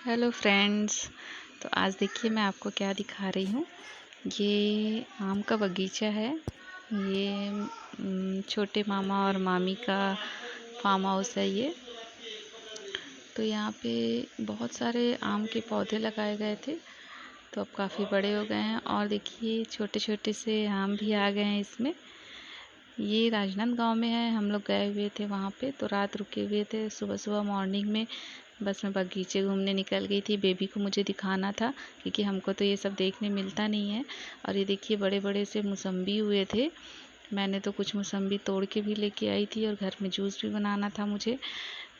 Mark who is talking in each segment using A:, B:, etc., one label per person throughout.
A: Hello friends. तो आज देखिए मैं आपको क्या दिखा रही हूँ। ये आम का बगीचा है। ये छोटे मामा और मामी का फार्म हाउस है ये। तो यहाँ पे बहुत सारे आम के पौधे लगाए गए थे, तो अब काफ़ी बड़े हो गए हैं। और देखिए छोटे छोटे से आम भी आ गए हैं इसमें। ये राजनांदगांव में है। हम लोग गए हुए थे वहाँ पे, तो रात रुके हुए थे। सुबह सुबह मॉर्निंग में बस मैं बगीचे घूमने निकल गई थी। बेबी को मुझे दिखाना था क्योंकि हमको तो ये सब देखने मिलता नहीं है। और ये देखिए बड़े बड़े से मौसम्बी हुए थे। मैंने तो कुछ मौसम्बी तोड़ के भी लेके आई थी और घर में जूस भी बनाना था मुझे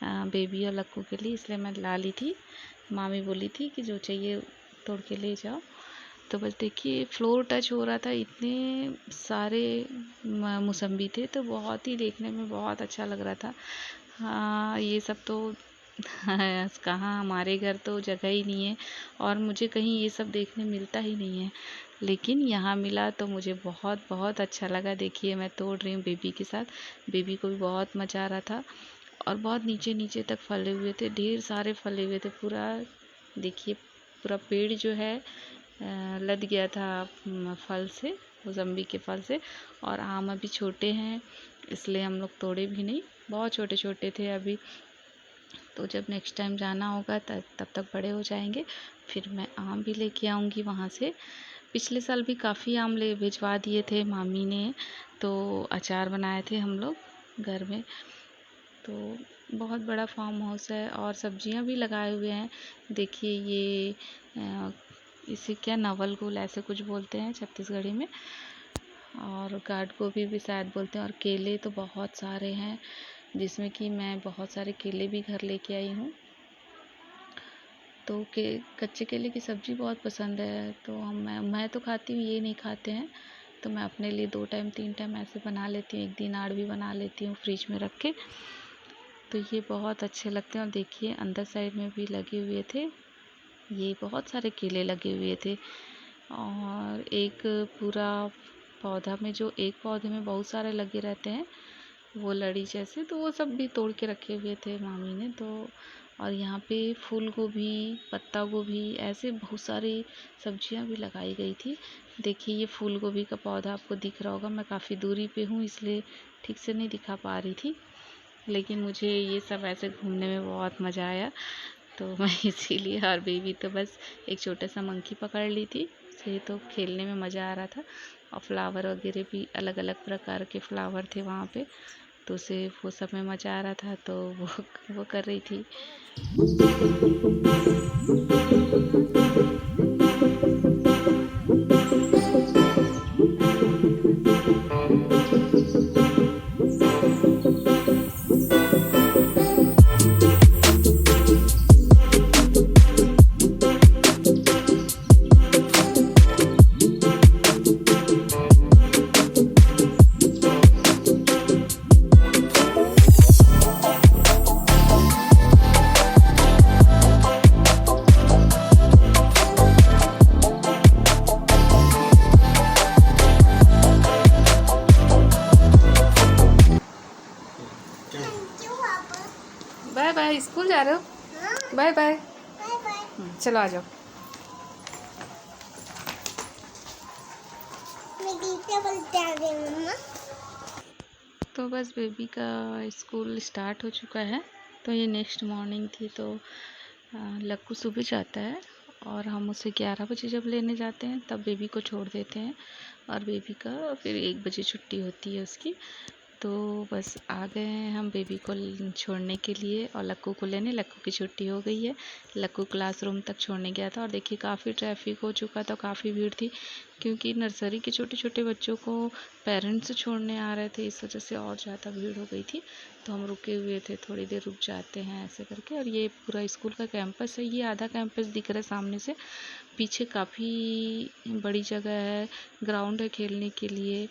A: बेबी और लक्कू के लिए, इसलिए मैं ला ली थी। मामी बोली थी कि जो चाहिए तोड़ के ले जाओ। तो बस देखिए फ्लोर टच हो रहा था, इतने सारे मौसम्बी थे, तो बहुत ही देखने में बहुत अच्छा लग रहा था। हाँ, ये सब तो कहाँ, हमारे घर तो जगह ही नहीं है और मुझे कहीं ये सब देखने मिलता ही नहीं है, लेकिन यहाँ मिला तो मुझे बहुत बहुत अच्छा लगा। देखिए मैं तोड़ रही हूँ बेबी के साथ। बेबी को भी बहुत मज़ा आ रहा था। और बहुत नीचे नीचे तक फले हुए थे, ढेर सारे फले हुए थे। पूरा देखिए पूरा पेड़ जो है लद गया था फल से, मौसम्बी के फल से। और आम अभी छोटे हैं इसलिए हम लोग तोड़े भी नहीं, बहुत छोटे छोटे थे अभी। तो जब नेक्स्ट टाइम जाना होगा तब तक बड़े हो जाएंगे, फिर मैं आम भी लेके आऊँगी वहाँ से। पिछले साल भी काफ़ी आम ले भिजवा दिए थे मामी ने, तो अचार बनाए थे हम लोग घर में। तो बहुत बड़ा फार्म हाउस है और सब्जियां भी लगाए हुए हैं। देखिए ये इसे क्या नवल गोल ऐसे कुछ बोलते हैं छत्तीसगढ़ी में, और गार्ड गोभी भी शायद बोलते हैं। और केले तो बहुत सारे हैं, जिसमें कि मैं बहुत सारे केले भी घर लेके आई हूँ। तो कच्चे केले की सब्ज़ी बहुत पसंद है, तो मैं तो खाती हूँ, ये नहीं खाते हैं। तो मैं अपने लिए 2 टाइम 3 टाइम ऐसे बना लेती हूँ, एक दिन आड़ भी बना लेती हूँ फ्रिज में रख के। तो ये बहुत अच्छे लगते हैं। और देखिए अंदर साइड में भी लगे हुए थे, ये बहुत सारे केले लगे हुए थे। और एक पूरा पौधा में, जो एक पौधे में बहुत सारे लगे रहते हैं वो लड़ी जैसे, तो वो सब भी तोड़ के रखे हुए थे मामी ने। तो और यहाँ पे फूल गोभी, पत्ता गोभी, ऐसे बहुत सारी सब्जियां भी लगाई गई थी। देखिए ये फूल गोभी का पौधा आपको दिख रहा होगा, मैं काफ़ी दूरी पे हूँ इसलिए ठीक से नहीं दिखा पा रही थी, लेकिन मुझे ये सब ऐसे घूमने में बहुत मज़ा आया। तो मैं इसीलिए, और बेबी तो बस एक छोटा सा मंकी पकड़ ली थी, उसे तो खेलने में मज़ा आ रहा था। और फ्लावर वगैरह भी अलग अलग प्रकार के फ्लावर थे वहाँ पे, तो उसे वो सब में मज़ा आ रहा था, तो वो कर रही थी। बाय बाय, स्कूल जा रहे हो? Bye bye. चलो आ जाओ। तो बस बेबी का स्कूल स्टार्ट हो चुका है। तो ये नेक्स्ट मॉर्निंग थी। तो लक्कू सुबह जाता है और हम उसे 11 बजे जब लेने जाते हैं तब बेबी को छोड़ देते हैं। और बेबी का फिर 1 बजे छुट्टी होती है उसकी। तो बस आ गए हैं हम बेबी को छोड़ने के लिए और लक्कू को लेने। लक्कू की छुट्टी हो गई है, लक्कू क्लासरूम तक छोड़ने गया था। और देखिए काफ़ी ट्रैफिक हो चुका था, काफ़ी भीड़ थी, क्योंकि नर्सरी के छोटे छोटे बच्चों को पेरेंट्स छोड़ने आ रहे थे, इस वजह से और ज़्यादा भीड़ हो गई थी। तो हम रुके हुए थे, थोड़ी देर रुक जाते हैं ऐसे करके। और ये पूरा स्कूल का कैंपस है, ये आधा कैंपस दिख रहा है सामने से। पीछे काफ़ी बड़ी जगह है, ग्राउंड है खेलने के लिए,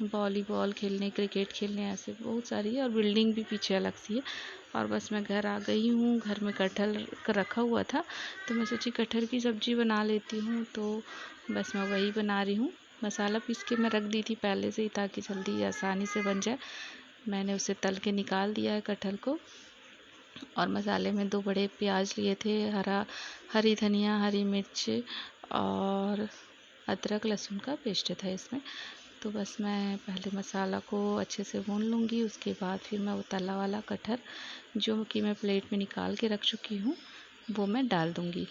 A: वॉलीबॉल खेलने, क्रिकेट खेलने, ऐसे बहुत सारी है। और बिल्डिंग भी पीछे अलग सी है। और बस मैं घर आ गई हूँ। घर में कटहल रखा हुआ था, तो मैं सोची कटहल की सब्ज़ी बना लेती हूँ। तो बस मैं वही बना रही हूँ। मसाला पीस के मैं रख दी थी पहले से ही, ताकि जल्दी आसानी से बन जाए। मैंने उसे तल के निकाल दिया है कटहल को। और मसाले में 2 बड़े प्याज लिए थे, हरी धनिया, हरी मिर्च और अदरक लहसुन का पेस्ट था इसमें। तो बस मैं पहले मसाला को अच्छे से भून लूँगी, उसके बाद फिर मैं वो तला वाला कटहल जो कि मैं प्लेट में निकाल के रख चुकी हूँ वो मैं डाल दूँगी।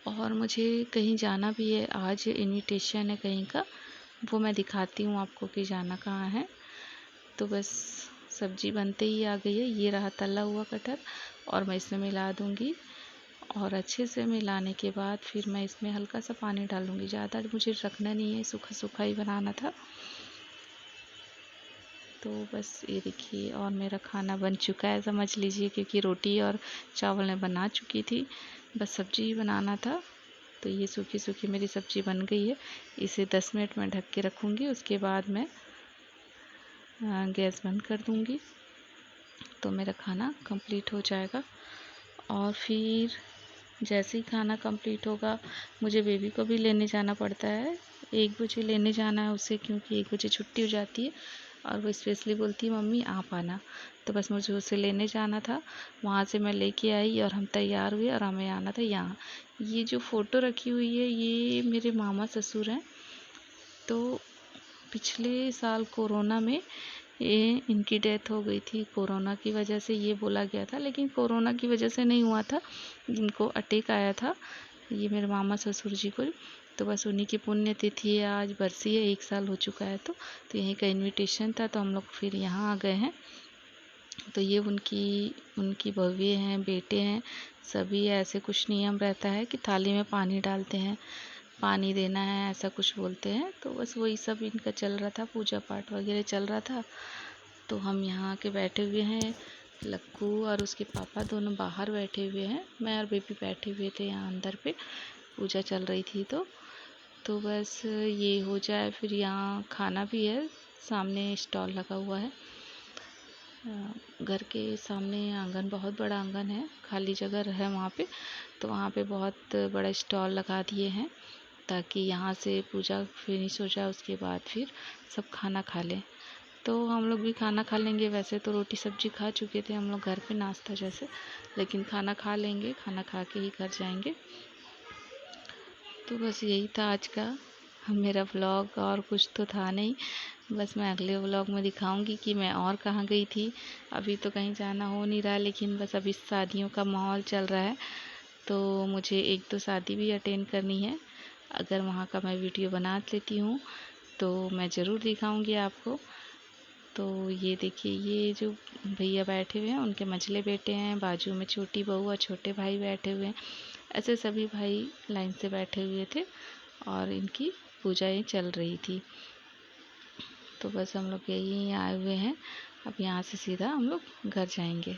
A: और मुझे कहीं जाना भी है, आज इनविटेशन है कहीं का, वो मैं दिखाती हूँ आपको कि जाना कहाँ है। तो बस सब्जी बनते ही आ गई है, ये रहा तला हुआ कटहल और मैं इसमें मिला दूँगी। और अच्छे से मिलाने के बाद फिर मैं इसमें हल्का सा पानी डालूँगी, ज़्यादा मुझे रखना नहीं है, सूखा सूखा ही बनाना था। तो बस ये देखिए, और मेरा खाना बन चुका है समझ लीजिए, क्योंकि रोटी और चावल मैं बना चुकी थी, बस सब्जी ही बनाना था। तो ये सूखी सूखी मेरी सब्जी बन गई है। इसे 10 मिनट में ढक के रखूँगी, उसके बाद मैं गैस बंद कर दूँगी तो मेरा खाना कंप्लीट हो जाएगा। और फिर जैसे ही खाना कंप्लीट होगा, मुझे बेबी को भी लेने जाना पड़ता है, 1 बजे लेने जाना है उसे, क्योंकि 1 बजे छुट्टी हो जाती है और वो स्पेशली बोलती है मम्मी आप आना। तो बस मुझे उसे लेने जाना था, वहाँ से मैं लेके आई और हम तैयार हुए और हमें आना था यहाँ। ये जो फ़ोटो रखी हुई है ये मेरे मामा ससुर हैं। तो पिछले साल कोरोना में ये इनकी डेथ हो गई थी, कोरोना की वजह से ये बोला गया था, लेकिन कोरोना की वजह से नहीं हुआ था, इनको अटैक आया था ये मेरे मामा ससुर जी को। तो बस उन्हीं की पुण्यतिथि है, आज बरसी है, 1 साल हो चुका है। तो यहीं का इनविटेशन था, तो हम लोग फिर यहाँ आ गए हैं। तो ये उनकी भव्य हैं, बेटे हैं, सभी ऐसे कुछ नियम रहता है कि थाली में पानी डालते हैं, पानी देना है, ऐसा कुछ बोलते हैं। तो बस वही सब इनका चल रहा था, पूजा पाठ वगैरह चल रहा था। तो हम यहाँ के बैठे हुए हैं, लक्कू और उसके पापा दोनों बाहर बैठे हुए हैं, मैं और बेबी बैठे हुए थे यहाँ अंदर पे, पूजा चल रही थी। तो बस ये हो जाए, फिर यहाँ खाना भी है, सामने स्टॉल लगा हुआ है। घर के सामने आंगन, बहुत बड़ा आंगन है, खाली जगह है वहाँ पे, तो वहाँ पे बहुत बड़ा स्टॉल लगा दिए हैं ताकि यहाँ से पूजा फिनिश हो जाए, उसके बाद फिर सब खाना खा लें। तो हम लोग भी खाना खा लेंगे, वैसे तो रोटी सब्जी खा चुके थे हम लोग घर पे नाश्ता जैसे, लेकिन खाना खा लेंगे, खाना खा के ही घर जाएंगे। तो बस यही था आज का मेरा व्लॉग, और कुछ तो था नहीं। बस मैं अगले व्लॉग में दिखाऊंगी कि मैं और कहाँ गई थी। अभी तो कहीं जाना हो नहीं रहा, लेकिन बस अभी शादियों का माहौल चल रहा है, तो मुझे 1-2 शादी भी अटेंड करनी है। अगर वहाँ का मैं वीडियो बना लेती हूँ तो मैं ज़रूर दिखाऊंगी आपको। तो ये देखिए, ये जो भैया बैठे हुए हैं उनके मझले बेटे हैं, बाजू में छोटी बहू और छोटे भाई बैठे हुए हैं। ऐसे सभी भाई लाइन से बैठे हुए थे और इनकी पूजाएं चल रही थी। तो बस हम लोग यहीं आए हुए हैं, अब यहाँ से सीधा हम लोग घर जाएंगे।